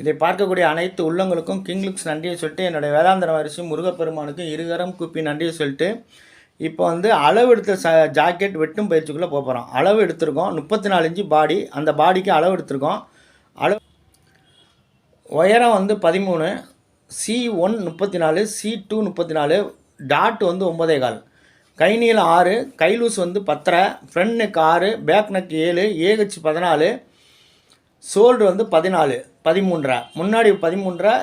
இதை பார்க்கக்கூடிய அனைத்து உள்ளங்களுக்கும் கிங்லுக்ஸ் நன்றியை சொல்லிட்டு என்னுடைய வேதாந்தர வாரிசு முருகப்பெருமானுக்கு இருகரம் கூப்பி நன்றியை சொல்லிட்டு இப்போ வந்து அளவு எடுத்த ஜாக்கெட் வெட்டும் பயிற்சிக்குள்ளே போகிறோம். அளவு எடுத்திருக்கோம் 34 இன்ச்சு பாடி. அந்த பாடிக்கு அளவு எடுத்திருக்கோம். அளவு உயரம் வந்து 13, C1 34, C2 34, டாட் வந்து 9.25, கை நீளம் 6, கை லூஸ் வந்து 10, front neck 6, back neck 7, AH 14, shoulder வந்து 14, 13, முன்னாடி 13,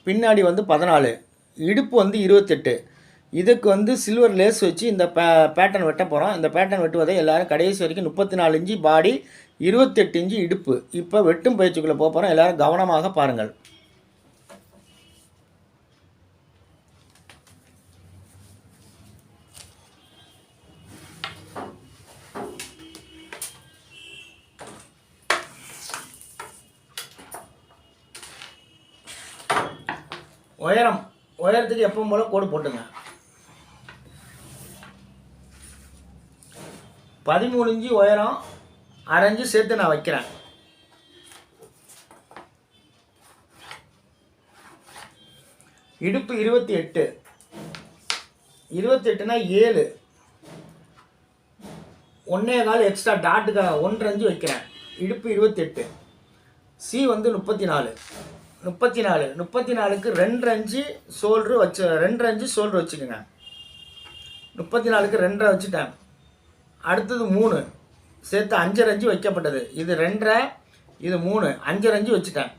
பின்னாடி வந்து 14, இடுப்பு வந்து 28. இதுக்கு வந்து சில்வர் லேஸ் வச்சு இந்த பேட்டர்ன் வெட்ட போகிறோம். இந்த பேட்டர்ன் வெட்டுவதை எல்லோரும் கடைசி வரைக்கும் 34 இன்ச்சு பாடி, 28 இன்ச்சு இடுப்பு. இப்போ வெட்டும் பயிற்சிக்குள்ளே போக போகிறோம். எல்லோரும் கவனமாக பாருங்கள். உயரத்துக்கு எப்பவும் போல கோடு போட்டுங்க. 13 இன்ச்சு உயரம், அரைஞ்சு சேர்த்து நான் வைக்கிறேன். இடுப்பு 28, 28னா 7, 1.25 எக்ஸ்ட்ரா டாட்டுக்காக 1.5 இன்ச்சு வைக்கிறேன். இடுப்பு 28. சி வந்து 34, 34க்கு 2.5 இன்ச்சு ஷோல்ட்ரு வச்சு 2.5 இன்ச்சு ஷோல்ட்ரு வச்சுக்கோங்க. 34க்கு 2.5 வச்சுட்டேன். அடுத்தது 3 சேர்த்து 5.5 இன்ச்சு வைக்கப்பட்டது. இது 2.5, இது 3, 5.5 இன்ச்சு வச்சுட்டேன்.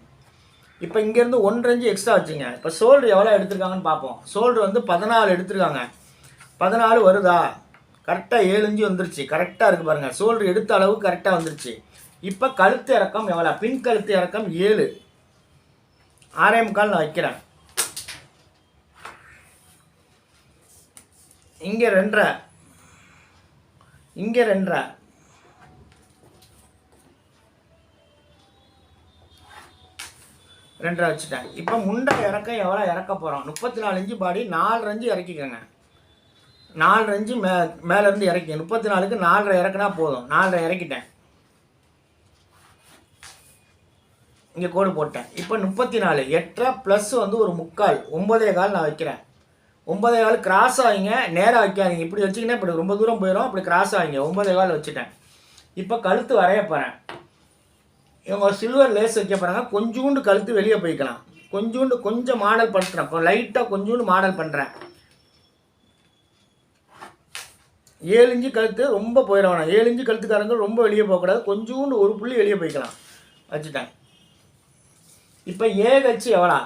இப்போ இங்கேருந்து 1.5 இன்ச்சு எக்ஸ்ட்ரா வச்சுங்க. இப்போ ஷோல்ட்ரு எவ்வளோ எடுத்துருக்காங்கன்னு பார்ப்போம். ஷோல்ட்ரு வந்து 14 எடுத்துருக்காங்க. 14 வருதா? கரெக்டாக 7 இன்ச்சு வந்துருச்சு. கரெக்டாக இருக்குது பாருங்கள். ஷோல்ட்ரு எடுத்த அளவு கரெக்டாக வந்துருச்சு. இப்போ கழுத்து இறக்கம் எவ்வளோ? பின் கழுத்து இறக்கம் 7, 6.25 நான் வைக்கிறேன். இங்கே 2.5, இங்கே 2.5, வச்சுட்டேன். இப்போ முண்டை இறக்கம் எவ்வளோ இறக்க போகிறோம்? 34 இன்ச்சு பாடி, 4.5 இன்ச்சு இறக்கிக்கோங்க. 4.5 இன்ச்சு மேலேருந்து இறக்கி 34க்கு 4.5 இறக்குனா போதும். 4.5 இறக்கிட்டேன். இங்கே கோடு போட்டேன். இப்போ 34, 8 ப்ளஸ் வந்து ஒரு 3/4, 9.25 நான் வைக்கிறேன். 9.25 கிராஸ் ஆகிங்க, நேராக வைக்காதீங்க. இப்படி வச்சிங்கன்னா இப்படி ரொம்ப தூரம் போயிடும். அப்படி கிராஸ் ஆகிங்க. 9.25 வச்சுட்டேன். இப்போ கழுத்து வரைய போகிறேன். இவங்க சில்வர் லேஸ் வைக்க போகிறாங்க. கொஞ்சோண்டு கழுத்து வெளியே போய்க்கலாம். கொஞ்சம் மாடல் பண்ணுறேன். இப்போ லைட்டாக கொஞ்சோண்டு மாடல் பண்ணுறேன். 7 இன்ச்சு கழுத்து ரொம்ப போயிட வேணாம். 7 இன்ச்சு கழுத்துக்காரங்க ரொம்ப வெளியே போகக்கூடாது. கொஞ்சோண்டு ஒரு புள்ளி வெளியே போய்க்கலாம். வச்சுட்டேன். இப்போ ஏஹெச் எவ்வளோ?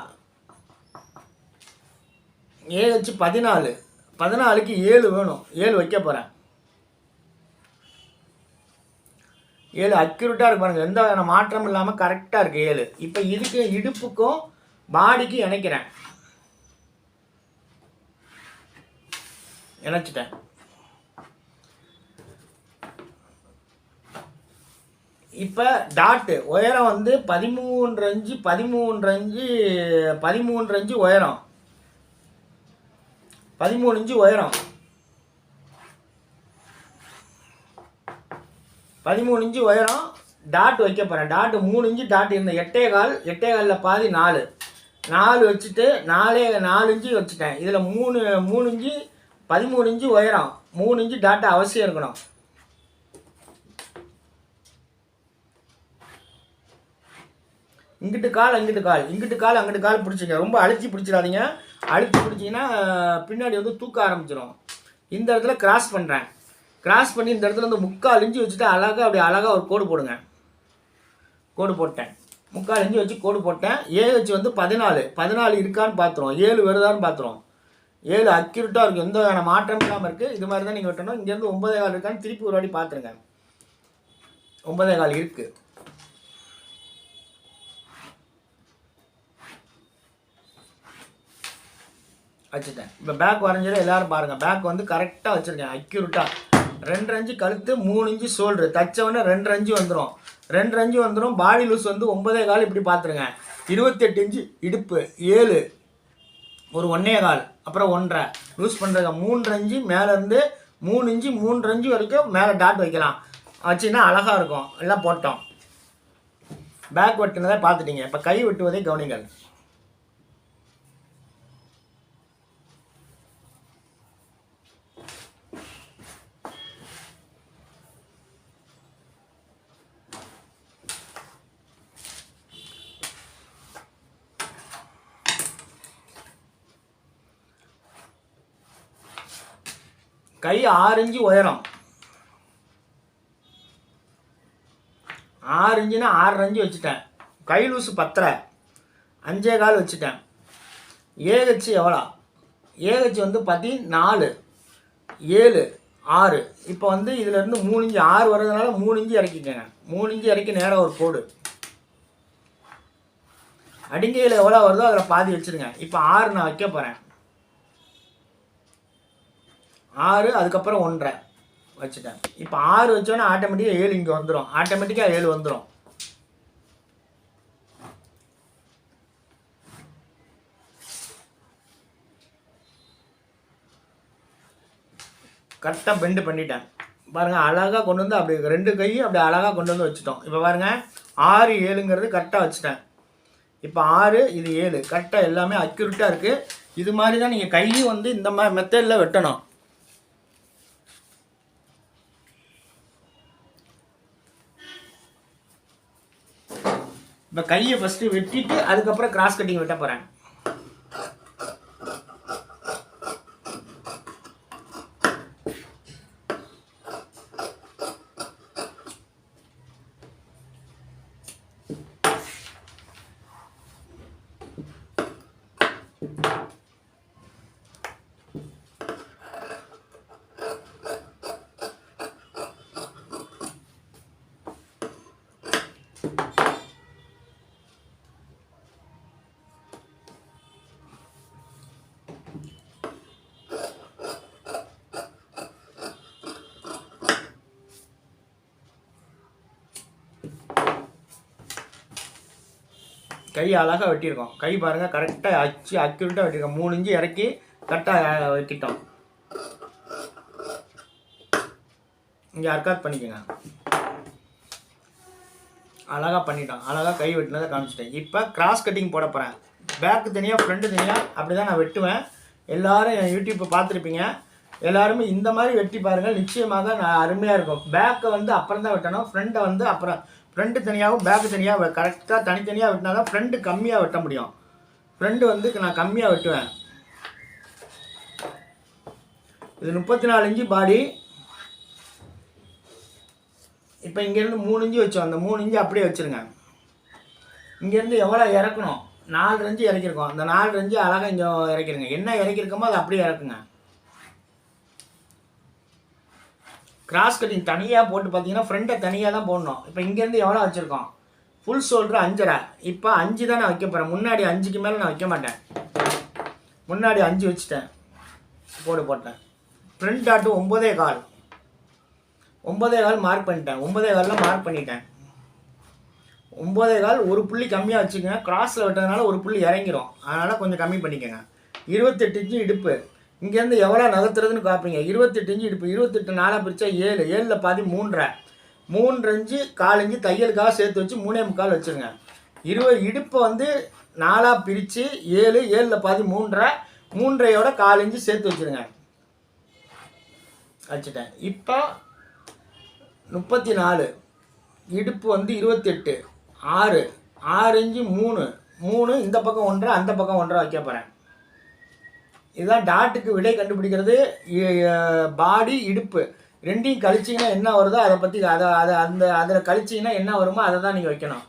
ஏஹெச் 14, 14க்கு 7 வேணும். 7 வைக்க போகிறேன். 7 அக்யூரேட்டாக இருக்கு பாருங்கள். எந்த வகையான மாற்றம் இல்லாமல் கரெக்டாக இருக்குது 7. இப்போ இதுக்கு இடுப்புக்கும் பாடிக்கும் இணைக்கிறேன். இணைச்சிட்டேன். இப்போ டாட்டு உயரம் வந்து 13 இன்ச்சு, 13 இன்ச்சு உயரம், 13 இன்ச்சு உயரம், 13 இன்ச்சு உயரம். டாட் வைக்க போகிறேன். டாட்டு 3 இன்ச்சு டாட் இருந்த 8.25 பாதி 4 வச்சுட்டு 4 இன்ச்சு வச்சுட்டேன். இதில் 3 இன்ச்சு 13 இன்ச்சு உயரம், 3 இன்ச்சு டாட்டு அவசியம் இருக்கணும். இங்கிட்டு கால் அங்கிட்டு கால் பிடிச்சிங்க. ரொம்ப அழுத்தி பிடிச்சிடாதீங்க. அழுத்தி பிடிச்சிங்கன்னா பின்னாடி வந்து தூக்க ஆரம்பிச்சிடும். இந்த இடத்துல கிராஸ் பண்ணுறேன். கிராஸ் பண்ணி இந்த இடத்துல வந்து 3/4 இன்ச்சு வச்சுட்டு அழகாக ஒரு கோடு போடுங்க. கோடு போட்டேன். 3/4 இன்ச்சு வச்சு கோடு போட்டேன். ஏஹெச் வந்து 14 இருக்கான்னு பார்த்துருவோம். 7 வருதான்னு பார்த்துருவோம். 7 அக்யூரேட்டாக இருக்குது. எந்த வகையான மாற்றம் இல்லாமல் இருக்குது. இது மாதிரி தான் நீங்கள் வெட்டணும். இங்கேருந்து 9.25 இருக்கான்னு திருப்பி ஒரு வாட்டி பார்த்துருங்க. 9.25 இருக்குது. வச்சுட்டேன். இப்போ பேக் வரைஞ்சதை எல்லோரும் பாருங்கள். பேக் வந்து கரெக்டாக வச்சுருக்கேன். அக்யூரேட்டாக 2.5 இன்ச்சு கழுத்து, 3 இன்ச்சு ஷோல்ட்ரு. தச்சவொடனே 2.5 இன்ச்சு வந்துடும். 2.5 இன்ச்சு வந்துடும். பாடி லூஸ் வந்து 9.25 இப்படி பார்த்துருங்க. 28 இன்ச்சு இடுப்பு, 7, ஒரு 1.25, அப்புறம் 1.5 லூஸ் பண்ணுறதுங்க. 3.5 இன்ச்சு மேலேருந்து 3 இன்ச்சு 3.5 வரைக்கும் மேலே டாட் வைக்கலாம். வச்சிங்கன்னா அழகாக இருக்கும். எல்லாம் போட்டோம். பேக் வெட்டினதை பார்த்துட்டீங்க. இப்போ கை வெட்டுவதை கவனிங்கள். கை 6 இன்ச்சு உயரம், 6 இன்ச்சுன்னா 6.5 இன்ச்சு வச்சுட்டேன். கை லூஸு 10.5, 5.25 வச்சுட்டேன். ஏகச்சு எவ்வளோ? ஏகச்சு வந்து 14, 7, 6. இப்போ வந்து இதிலேருந்து 3 இன்ச்சு 6 வர்றதுனால 3 இன்ச்சு இறக்கிக்கங்க. 3 இன்ச்சு இறக்கி நேராக ஒரு கோடு. அடிங்கையில் எவ்வளோ வருதோ அதில் பாதி வச்சுருங்க. இப்போ 6 நான் வைக்க போகிறேன். 6, அதுக்கப்புறம் 1.5 வச்சுட்டேன். இப்போ 6 வச்சோன்னா ஆட்டோமேட்டிக்காக 7 இங்கே வந்துடும். ஆட்டோமேட்டிக்காக 7 வந்துடும். கரெக்டாக பெண்டு பண்ணிட்டேன் பாருங்கள். அழகாக கொண்டு வந்து அப்படி 2 கையும் அப்படி அழகாக கொண்டு வந்து வச்சுட்டோம். இப்போ பாருங்கள் 6, 7ங்கிறது கரெக்டாக வச்சுட்டேன். இப்போ 6, இது 7 கரெக்டாக எல்லாமே அக்யூரேட்டாக இருக்குது. இது மாதிரி தான் நீங்கள் கையும் வந்து இந்த மாதிரி மெத்தடில் வெட்டணும். இப்போ கையை ஃபஸ்ட்டு வெட்டிட்டு அதுக்கப்புறம் கிராஸ் கட்டிங் வெட்ட போகிறேன். கை அழகாக வெட்டியிருக்கோம். கை பாருங்கள் கரெக்டாக அக்யூரேட்டாக வெட்டியிருக்கோம். 3 இன்ச்சு இறக்கி கரெக்டாக வெட்டிட்டோம். இங்கே அர்க்காத் பண்ணிக்கோங்க. அழகாக பண்ணிட்டோம். அழகாக கை வெட்டினதை காமிச்சிட்டேன். இப்போ கிராஸ் கட்டிங் போட போகிறேன். பேக்கு தனியாக ஃப்ரண்ட்டு தனியாக அப்படி தான் நான் வெட்டுவேன். எல்லோரும் என் யூடியூப்பை பார்த்துருப்பீங்க. எல்லாருமே இந்த மாதிரி வெட்டி பாருங்கள். நிச்சயமாக நான் அருமையாக இருக்கும். பேக்கை வந்து அப்புறம் தான் வெட்டணும். ஃப்ரண்ட்டை வந்து அப்புறம் ஃப்ரண்ட்டு தனியாகவும் பேக்கு தனியாக கரெக்டாக தனித்தனியாக வெட்டினா தான் ஃப்ரண்ட்டு கம்மியாக வெட்ட முடியும். ஃப்ரண்ட்டு வந்து நான் கம்மியாக வெட்டுவேன். இது 34 இன்ச்சு பாடி. இப்போ இங்கேருந்து 3 இன்ச்சு வச்சோம். அந்த 3 இன்ச்சு அப்படியே வச்சுருங்க. இங்கேருந்து எவ்வளோ இறக்கணும்? 4 இன்ச்சு இறக்கிருக்கோம். அந்த 4 இன்ச்சு அழகாக இங்கே இறக்கிருங்க. என்ன இறக்கிருக்கோமோ அதை அப்படியே இறக்குங்க. கிராஸ் கட்டிங் தனியாக போட்டு பார்த்தீங்கன்னா ஃப்ரண்ட்டை தனியாக தான் போடணும். இப்போ இங்கேருந்து எவ்வளோ வச்சுருக்கோம்? Full shoulder 5.5. இப்போ 5 தான் நான் வைக்க போகிறேன். முன்னாடி 5க்கு மேலே நான் வைக்க மாட்டேன். முன்னாடி 5 வச்சுட்டேன், போட்டேன். ஃப்ரண்ட் டாட்டு 9.25, 9.25 மார்க் பண்ணிட்டேன். 9.25 மார்க் பண்ணிட்டேன். 9.25 ஒரு புள்ளி கம்மியாக வச்சுக்கோங்க. கிராஸில் வெட்டதுனால ஒரு புள்ளி இறங்கிரும். அதனால் கொஞ்சம் கம்மி பண்ணிக்கோங்க. 28 இன்ச்சு இடுப்பு. இங்கேருந்து எவ்வளோ நகர்த்துறதுன்னு பார்ப்பீங்க. 28 இன்ச்சு இடுப்பு. 28 4 பிரித்தா 7, 7ல் பாதி 3.5, 3 இன்ச்சு 4 இன்ச்சு தையலுக்காக சேர்த்து வச்சு 3.25 வச்சுருங்க. இடுப்பை வந்து 4 பிரித்து 7, 7ல் பாதி 3.5, 3.5யோட 4 இன்ச்சு சேர்த்து வச்சுருங்க. வச்சுட்டேன். இப்போ 34 இடுப்பு வந்து 28, 6, 6 இன்ச்சு 3 இந்த பக்கம் 1.5 அந்த பக்கம் 1.5 வைக்க போகிறேன். இதுதான் டாட்டுக்கு விடை கண்டுபிடிக்கிறது. பாடி இடுப்பு ரெண்டையும் கழிச்சிங்கன்னா என்ன வருதோ அதை பற்றி அதில் கழிச்சிங்கன்னா என்ன வருமோ அதை தான் நீங்கள் வைக்கணும்.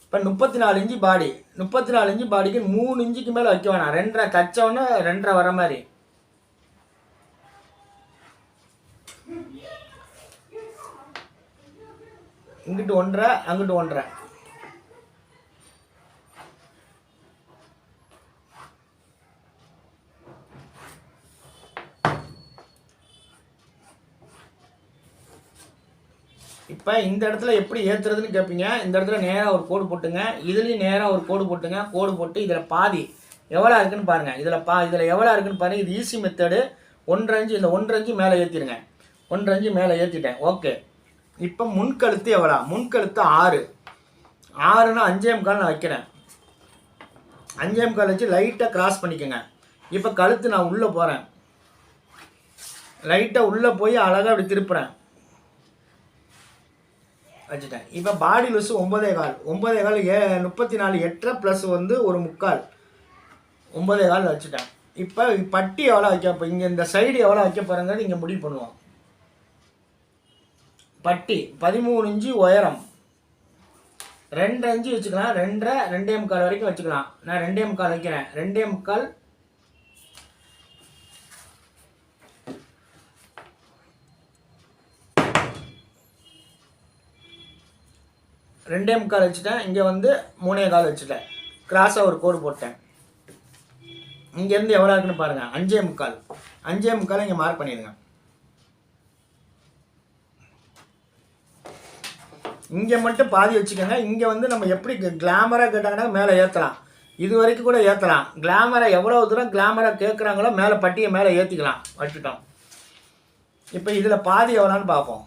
இப்போ 34 இன்ச்சு பாடி. 34 இன்ச்சு பாடிக்கு 3 இன்ச்சுக்கு மேலே வைக்க வேணாம். 2.5 தச்சோன்னா 2.5 வர மாதிரி. இங்கிட்டு 1.5 அங்கிட்டு 1.5. இப்போ இந்த இடத்துல எப்படி ஏற்றுறதுன்னு கேட்பீங்க. இந்த இடத்துல நேராக ஒரு கோடு போட்டுங்க. இதுலேயும் நேராக ஒரு கோடு போட்டுங்க. கோடு போட்டு இதில் பாதி எவ்வளோ இருக்குன்னு பாருங்கள். இதில் எவ்வளோ இருக்குன்னு பாருங்கள். இது ஈஸி மெத்தடு. 1.5 இந்த 1.5 மேலே ஏற்றிடுங்க. 1.5 மேலே ஏற்றிட்டேன். ஓகே. இப்போ முன்கழுத்து எவ்வளோ? முன்கழுத்து 6. 6ன்னா 5.25 நான் வைக்கிறேன். 5.25 வச்சு லைட்டாக கிராஸ் பண்ணிக்கோங்க. இப்போ கழுத்து நான் உள்ளே போகிறேன். லைட்டாக உள்ளே போய் அழகாக அப்படி திருப்புறேன். வச்சுட்டேன். இப்போ பாடி லூஸு 9.25. 9.25 34 8 ப்ளஸ் வந்து ஒரு 3/4 9.25 வச்சுட்டேன். இப்போ பட்டி எவ்வளோ வைக்க, இப்போ இங்கே இந்த சைடு எவ்வளோ வைக்க போகிறேங்கிறது இங்கே முடிவு பண்ணுவோம். பட்டி 13 இன்ச்சு உயரம், 2 இன்ச்சு வச்சுக்கலாம். 2.5 2.25 வரைக்கும் வச்சுக்கலாம். நான் 2.25 வைக்கிறேன். 2.25 2.25 வச்சுட்டேன். இங்கே வந்து 3.25 வச்சுட்டேன். கிராஸாக ஒரு கோடு போட்டேன். இங்கேருந்து எவ்வளோ இருக்குன்னு பாருங்கள். 5.25 5.25 இங்கே மார்க் பண்ணிடுங்க. இங்கே மட்டும் பாதி வச்சுக்கோங்க. இங்கே வந்து நம்ம எப்படி கிளாமராக கேட்டாங்கன்னா மேலே ஏற்றலாம். இது வரைக்கும் கூட ஏற்றலாம். கிளாமராக எவ்வளோ தூரம் கிளாமராக கேட்குறாங்களோ மேலே பட்டியை மேலே ஏற்றிக்கலாம். வச்சுட்டோம். இப்போ இதில் பாதி எவ்வளோன்னு பார்ப்போம்.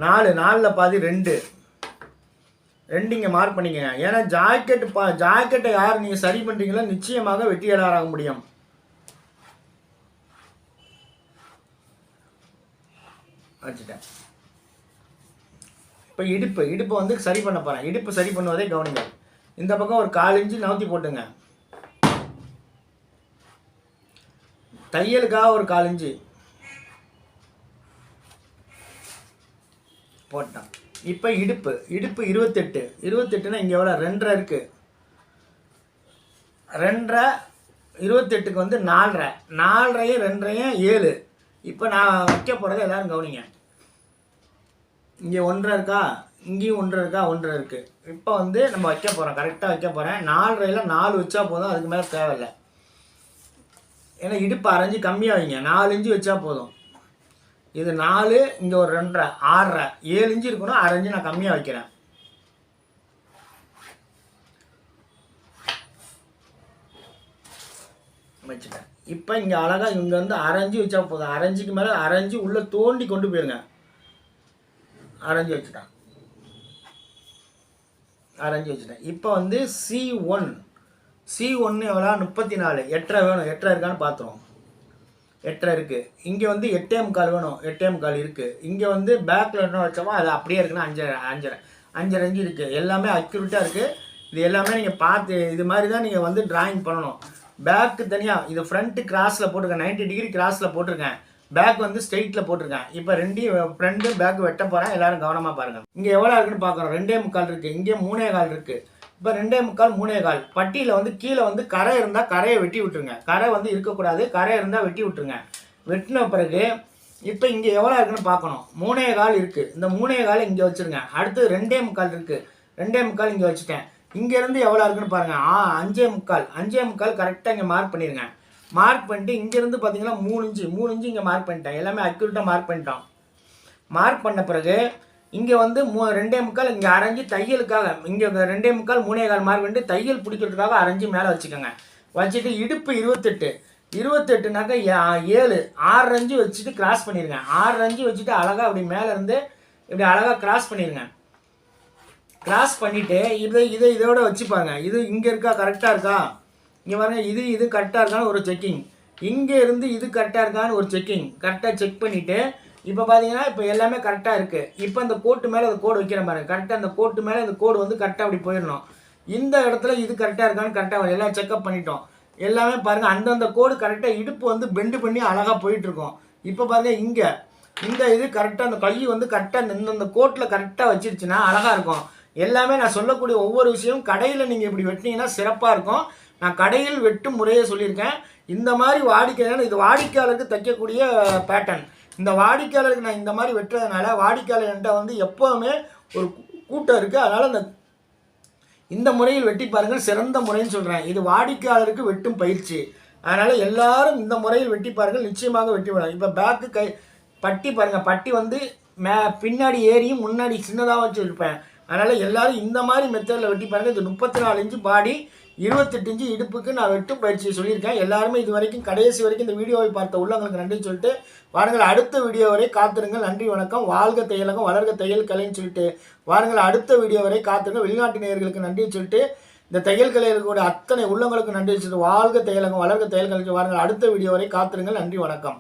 4 பாதி 2 இங்கே மார்க் பண்ணிக்கங்க. ஏன்னா ஜாக்கெட்டை யார் நீங்கள் சரி பண்ணுறீங்களோ நிச்சயமாக வெற்றியாளராக முடியும். வச்சுட்டேன். இப்போ இடுப்பு வந்து சரி பண்ண போகிறேன். இடுப்பு சரி பண்ணுவதே கவனிங்க. இந்த பக்கம் ஒரு 1/4 இன்ச்சு நவுத்தி போட்டுங்க. தையலுக்காக ஒரு 1/4 இன்ச்சு போட்டான். இப்போ இடுப்பு 28னா இங்கே எவ்வளோ? 2.5 இருக்குது. 2.5 28க்கு வந்து 4.5 4.5 2.5 7. இப்போ நான் வைக்க போகிறத எல்லோரும் கவனிங்க. இங்கே 1.5 இருக்கா, இங்கேயும் 1.5 இருக்கா, 1.5 இருக்குது. இப்போ வந்து நம்ம வைக்க போகிறோம். கரெக்டாக வைக்க போகிறேன். 4.5ல 4 வச்சா போதும். அதுக்கு மேலே தேவையில்லை. ஏன்னா இடுப்பு அரைஞ்சி கம்மியாக வைங்க. 4 இன்ச்சு வச்சா போதும். இது 4, இங்கே ஒரு 2.5 6.5 7 இன்ச்சு இருக்கணும். அரைஞ்சி நான் கம்மியாக வைக்கிறேன். வச்சுட்டேன். இப்போ இங்கே அழகாக இங்கே வந்து அரைஞ்சி வச்சா போதும். அரைஞ்சிக்கு மேலே அரைஞ்சி உள்ளே தோண்டி கொண்டு போயிருங்க. அரைஞ்சி வச்சுட்டேன். இப்போ வந்து C1 எவ்வளோ? 34. 8.5 வேணும். 8.5 இருக்கான்னு பார்த்துருவோம். 8.5 இருக்குது. இங்கே வந்து 8.25 வேணும். 8.25 இருக்குது. இங்கே வந்து பேக்கில் என்ன வச்சோமோ அது அப்படியே இருக்குன்னா 5.5 இன்ச்சு இருக்குது. எல்லாமே அக்யூரேட்டாக இருக்குது. இது எல்லாமே நீங்கள் பார்த்து இது மாதிரி தான் நீங்கள் வந்து டிராயிங் பண்ணணும். பேக்கு தனியாக இது ஃப்ரண்ட்டு கிராஸில் போட்டிருக்கேன். 90 டிகிரி கிராஸில் போட்டிருக்கேன். பேக் வந்து ஸ்ட்ரெயிட்டில் போட்டிருக்கேன். இப்போ 2 ஃப்ரண்ட்டு பேக்கு வெட்ட போகிறேன். எல்லோரும் கவனமாக பாருங்கள். இங்கே எவ்வளோ இருக்குன்னு பார்க்குறோம். 2.25 இருக்குது. இங்கே 3.25 இருக்குது. இப்போ 2.25 3.25 பட்டியில் வந்து கீழே வந்து கரை இருந்தால் கரையை வெட்டி விட்டுருங்க. கரை வந்து இருக்கக்கூடாது. கரை இருந்தால் வெட்டி விட்டுருங்க. வெட்டின பிறகு இப்போ இங்கே எவ்வளோ இருக்குன்னு பார்க்கணும். 3.25 இருக்குது. இந்த 3.25 இங்கே வச்சுருங்க. அடுத்து 2.25 இருக்குது. 2.25 இங்கே வச்சுட்டேன். இங்கேருந்து எவ்வளோ இருக்குன்னு பாருங்கள். 5.25 கரெக்டாக இங்கே மார்க் பண்ணிடுங்க. மார்க் பண்ணிட்டு இங்கேருந்து பார்த்தீங்கன்னா 3 இன்ச்சு இங்கே மார்க் பண்ணிட்டேன். எல்லாமே அக்யூரேட்டாக மார்க் பண்ணிட்டோம். மார்க் பண்ண பிறகு இங்கே வந்து 2.25 இங்கே அரைஞ்சி தையலுக்காக இங்கே 2.25 3.25 மார்க் பண்ணிட்டு தையல் பிடிக்கிறதுக்காக அரைஞ்சி மேலே வச்சுக்கோங்க. வச்சுட்டு இடுப்பு 28னாக்கா 7 6 இன்ச்சு வச்சுட்டு கிராஸ் பண்ணிடுங்க. 6 இன்ச்சு வச்சுட்டு அழகாக அப்படி மேலே இருந்து இப்படி அழகாக கிராஸ் பண்ணிடுங்க. கிராஸ் பண்ணிவிட்டு இதோட வச்சுப்பாங்க. இது இங்கே இருக்கா, கரெக்டாக இருக்கா, இங்கே பாருங்க. இது கரெக்டாக இருக்கான்னு ஒரு செக்கிங். இங்கே இருந்து இது கரெக்டாக இருக்கான்னு ஒரு செக்கிங். கரெக்டாக செக் பண்ணிவிட்டு இப்போ பார்த்தீங்கன்னா இப்போ எல்லாமே கரெக்டாக இருக்குது. இப்போ இந்த கோட்டு மேலே அந்த கோடு வைக்கிற பாருங்க. கரெக்டாக அந்த கோட்டு மேலே இந்த கோடு வந்து கரெக்டாக அப்படி போயிடணும். இந்த இடத்துல இது கரெக்டாக இருக்கான்னு கரெக்டாக எல்லாம் செக்அப் பண்ணிட்டோம். எல்லாமே பாருங்கள். அந்தந்த கோடு கரெக்டாக இடுப்பு வந்து பெண்டு பண்ணி அழகாக போயிட்டுருக்கோம். இப்போ பாருங்கள் இங்கே இந்த இது கரெக்டாக அந்த கை வந்து கரெக்டாக இந்த கோட்டில் கரெக்டாக வச்சிருச்சுன்னா அழகாக இருக்கும். எல்லாமே நான் சொல்லக்கூடிய ஒவ்வொரு விஷயமும் கடையில் நீங்கள் இப்படி வெட்டினீங்கன்னா சிறப்பாக இருக்கும். நான் கடையில் வெட்டும் முறையை சொல்லியிருக்கேன். இந்த மாதிரி வாடிக்கையாளர் இது வாடிக்கையாளருக்கு தைக்கக்கூடிய பேட்டர்ன். இந்த வாடிக்கையாளருக்கு நான் இந்த மாதிரி வெட்டுறதுனால வாடிக்கையாளர்கிட்ட வந்து எப்போவுமே ஒரு கூட்டம் இருக்குது. அதனால் இந்த முறையில் வெட்டி பாருங்கள், சிறந்த முறைன்னு சொல்கிறேன். இது வாடிக்கையாளருக்கு வெட்டும் பயிற்சி. அதனால் எல்லாரும் இந்த முறையில் வெட்டி பாருங்கள், நிச்சயமாக வெட்டி விடலாம். இப்போ பேக்கு பட்டி பாருங்கள். பட்டி வந்து பின்னாடி ஏறியும் முன்னாடி சின்னதாக வச்சு இருப்பேன். அதனால் எல்லோரும் இந்த மாதிரி மெத்தடில் வெட்டி பாருங்கள். இது 34 இன்ச்சு பாடி. 28 இன்ச்சு இடுப்புக்கு நான் வெட்டும் பயிற்சி சொல்லியிருக்கேன். எல்லாருமே இது வரைக்கும் கடைசி வரைக்கும் இந்த வீடியோவை பார்த்த உள்ளவங்களுக்கு நன்றி சொல்லிட்டு வாருங்கள் அடுத்த வீடியோ வரை காத்திருங்கள். நன்றி வணக்கம். வாழ்க தையலகம் வளர்க தையல் கலைன்னு சொல்லிட்டு வாருங்கள் அடுத்த வீடியோ வரை காத்திருங்க. வெளிநாட்டு நேயர்களுக்கு நன்றி சொல்லிட்டு இந்த தையல் கலைகளுடைய அத்தனை உள்ளவங்களுக்கு நன்றி சொல்லிட்டு வாழ்க தையலகம் வளர்க தையல் கலைக்கு வாருங்கள் அடுத்த வீடியோ வரை காத்திருங்கள். நன்றி வணக்கம்.